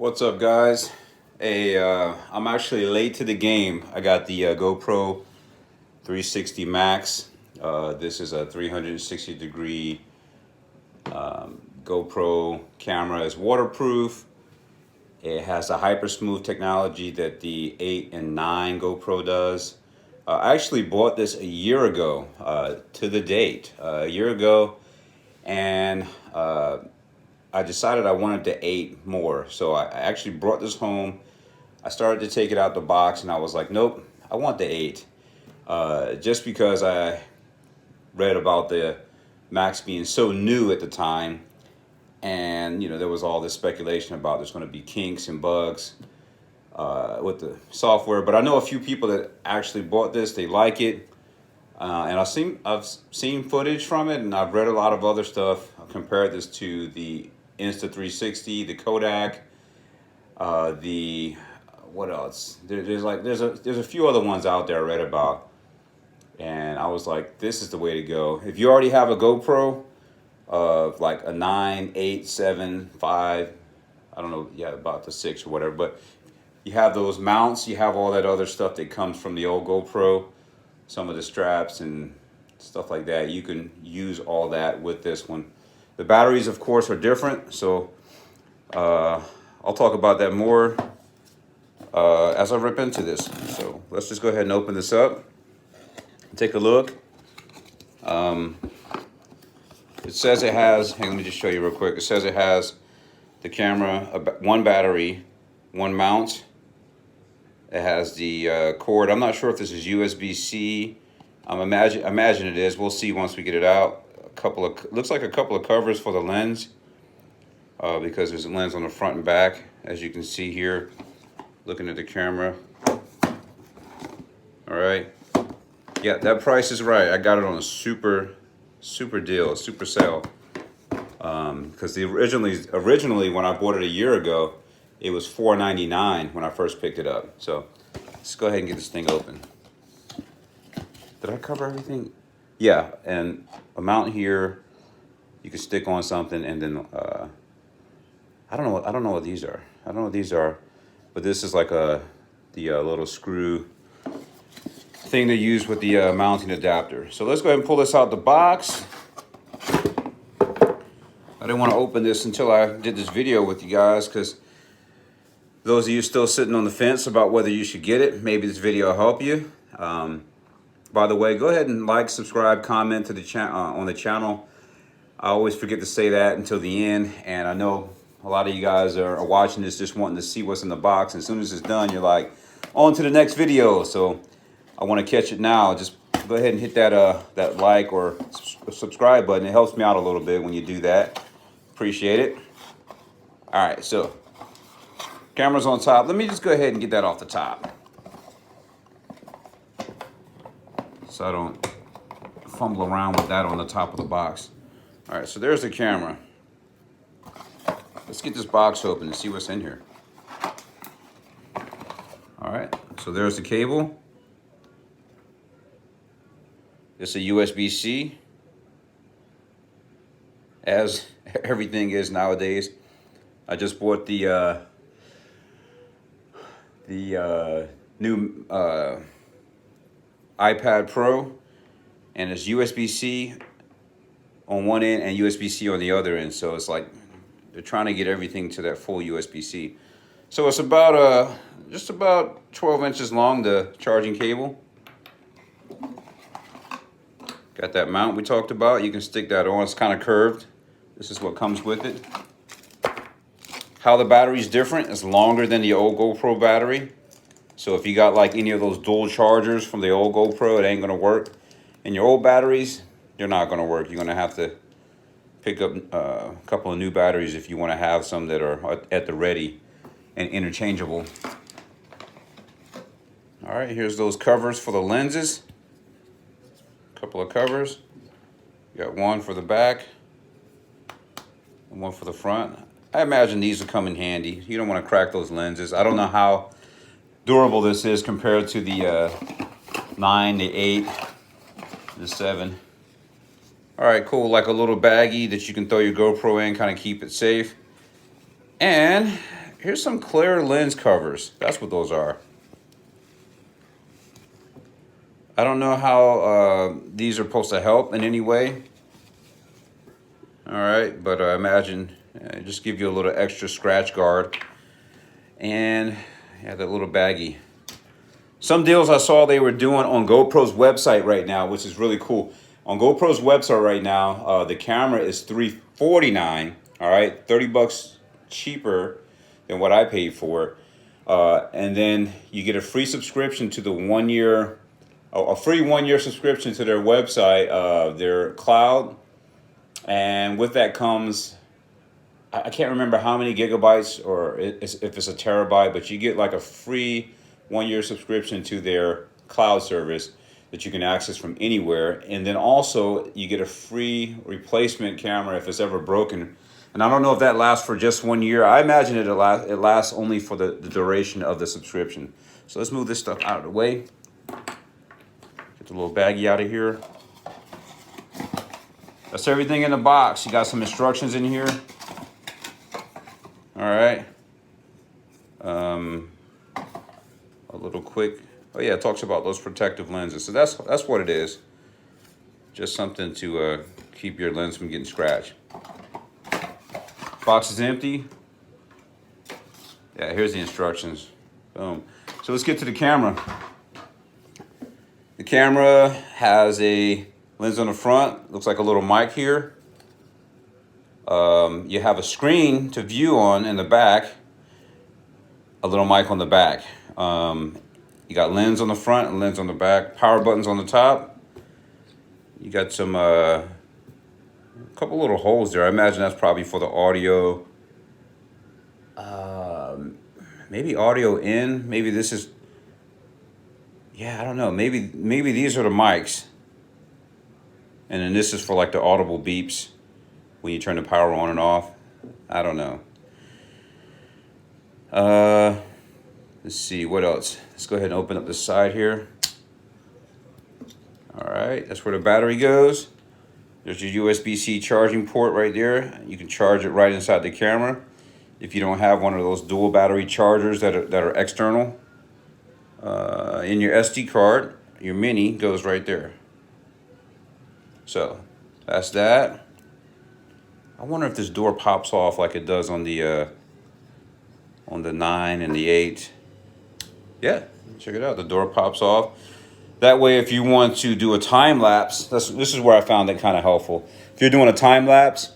What's up, guys? Hey, I'm actually late to the game. I got the GoPro 360 Max. This is a 360 degree GoPro camera. It's waterproof. It has the hyper smooth technology that the 8 and 9 GoPro does. I actually bought this a year ago, to the date, a year ago, and I decided I wanted the 8 more. So I actually brought this home. I started to take it out the box and I was like, nope, I want the 8. Just because I read about the Max being so new at the time. And, there was all this speculation about there's going to be kinks and bugs with the software. But I know a few people that actually bought this. They like it. And I've seen footage from it, and I've read a lot of other stuff. I've compared this to the Insta360, the Kodak, the what else? There's a few other ones out there I read about, and I was like, this is the way to go. If you already have a GoPro of like a 9, 8, 7, 5, I don't know, yeah, about the 6 or whatever, but you have those mounts, you have all that other stuff that comes from the old GoPro, some of the straps and stuff like that. You can use all that with this one. The batteries, of course, are different, so I'll talk about that more as I rip into this. So let's just go ahead and open this up, take a look. It says it has, hey, let me just show you real quick. It says it has the camera, one battery, one mount. It has the cord. I'm not sure if this is USB-C. Imagine it is. We'll see once we get it out. Looks like a couple of covers for the lens, because there's a lens on the front and back, as you can see here, looking at the camera. All right. Yeah, that price is right. I got it on a super deal, super sale. Because originally when I bought it a year ago, it was $4.99 when I first picked it up. So let's go ahead and get this thing open. Did I cover everything? Yeah, and a mount here, you can stick on something, and then I don't know what these are. I don't know what these are, but this is like the little screw thing they use with the mounting adapter. So let's go ahead and pull this out the box. I didn't want to open this until I did this video with you guys, because those of you still sitting on the fence about whether you should get it, maybe this video will help you. By the way, go ahead and like, subscribe, comment to the on the channel. I always forget to say that until the end, and I know a lot of you guys are watching this just wanting to see what's in the box. And as soon as it's done, you're like, on to the next video. So I want to catch it now. Just go ahead and hit that like or subscribe button. It helps me out a little bit when you do that. Appreciate it. All right, so camera's on top. Let me just go ahead and get that off the top, so I don't fumble around with that on the top of the box. All right, so there's the camera. Let's get this box open and see what's in here. All right, so there's the cable. It's a USB-C, as everything is nowadays. I just bought the new iPad Pro, and it's USB-C on one end and USB-C on the other end. So it's like they're trying to get everything to that full USB-C. So it's about just about 12 inches long, the charging cable. Got that mount we talked about. You can stick that on. It's kind of curved. This is what comes with it. How the battery's different, it's longer than the old GoPro battery. So if you got like any of those dual chargers from the old GoPro, it ain't gonna work. And your old batteries, they're not gonna work. You're gonna have to pick up a couple of new batteries if you wanna have some that are at the ready and interchangeable. All right, here's those covers for the lenses. Couple of covers. You got one for the back and one for the front. I imagine these will come in handy. You don't want to crack those lenses. I don't know how durable this is compared to the 9, the 8, the 7. All right, cool. Like a little baggie that you can throw your GoPro in, kind of keep it safe. And here's some clear lens covers. That's what those are. I don't know how these are supposed to help in any way. All right, but I imagine just give you a little extra scratch guard. And yeah, that little baggie. Some deals I saw they were doing on GoPro's website right now, which is really cool. On GoPro's website right now, the camera is $349. All right, $30 cheaper than what I paid for it. And then you get a free subscription to the 1 year, a free 1 year subscription to their website, their cloud. And with that comes, I can't remember how many gigabytes or if it's a terabyte, but you get like a free 1 year subscription to their cloud service that you can access from anywhere. And then also you get a free replacement camera if it's ever broken. And I don't know if that lasts for just 1 year. I imagine it lasts only for the duration of the subscription. So let's move this stuff out of the way. Get the little baggie out of here. That's everything in the box. You got some instructions in here. All right. A little quick. Oh yeah, it talks about those protective lenses. So that's what it is. Just something to keep your lens from getting scratched. Box is empty. Yeah, here's the instructions. Boom. So let's get to the camera. The camera has a lens on the front. Looks like a little mic here. You have a screen to view on in the back. A little mic on the back. You got lens on the front and lens on the back. Power buttons on the top. You got some a couple little holes there. I imagine that's probably for the audio. Maybe audio in. Maybe this is. Yeah, I don't know. Maybe these are the mics. And then this is for like the audible beeps when you turn the power on and off. I don't know. Let's see, what else? Let's go ahead and open up the side here. All right, that's where the battery goes. There's your USB-C charging port right there. You can charge it right inside the camera if you don't have one of those dual battery chargers that are external. In your SD card, your mini goes right there. So that's that. I wonder if this door pops off like it does on the 9 and the 8. Yeah, check it out. The door pops off. That way, if you want to do a time lapse, this is where I found it kind of helpful. If you're doing a time lapse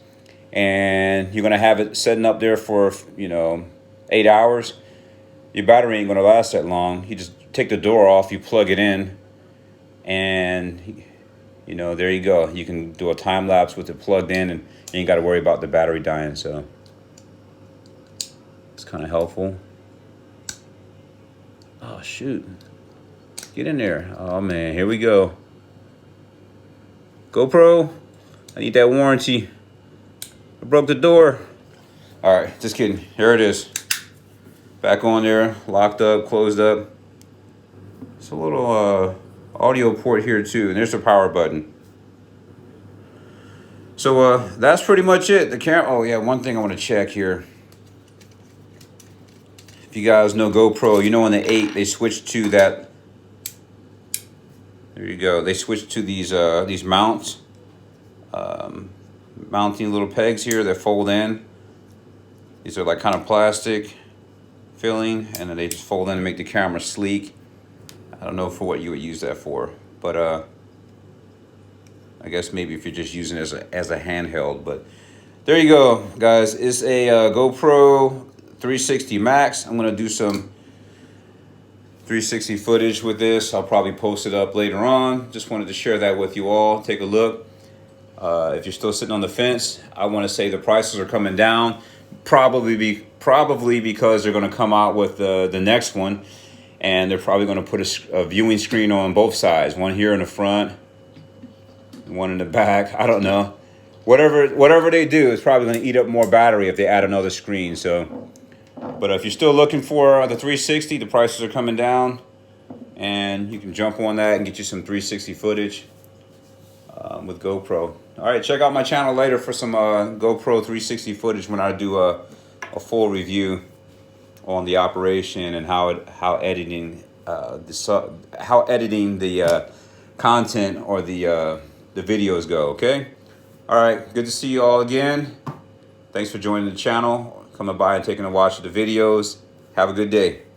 and you're gonna have it setting up there for 8 hours, your battery ain't gonna last that long. You just take the door off, you plug it in, and there you go. You can do a time lapse with it plugged in, and you ain't got to worry about the battery dying. So it's kind of helpful. Oh shoot, get in there. Oh man, here we go. GoPro, I need that warranty. I broke the door. All right, just kidding. Here it is. Back on there, locked up, closed up. It's a little audio port here too, and there's the power button. So that's pretty much it. The camera. Oh yeah, one thing I want to check here. If you guys know GoPro, on the 8 they switched to that. There you go. They switched to these mounts, mounting little pegs here that fold in. These are like kind of plastic filling, and then they just fold in and make the camera sleek. I don't know for what you would use that for, but I guess maybe if you're just using it as a handheld. But there you go, guys. It's a GoPro 360 Max. I'm gonna do some 360 footage with this. I'll probably post it up later on. Just wanted to share that with you all. Take a look. If you're still sitting on the fence, I want to say the prices are coming down. Probably because they're going to come out with the next one, and they're probably going to put a viewing screen on both sides. One here in the front, one in the back. I don't know. Whatever they do, it's probably going to eat up more battery if they add another screen. So, but if you're still looking for the 360, the prices are coming down, and you can jump on that and get you some 360 footage with GoPro. All right, check out my channel later for some GoPro 360 footage when I do a full review. on the operation and how editing how editing the content or the videos go. Okay. All right. Good to see you all again. Thanks for joining the channel, coming by and taking a watch of the videos. Have a good day.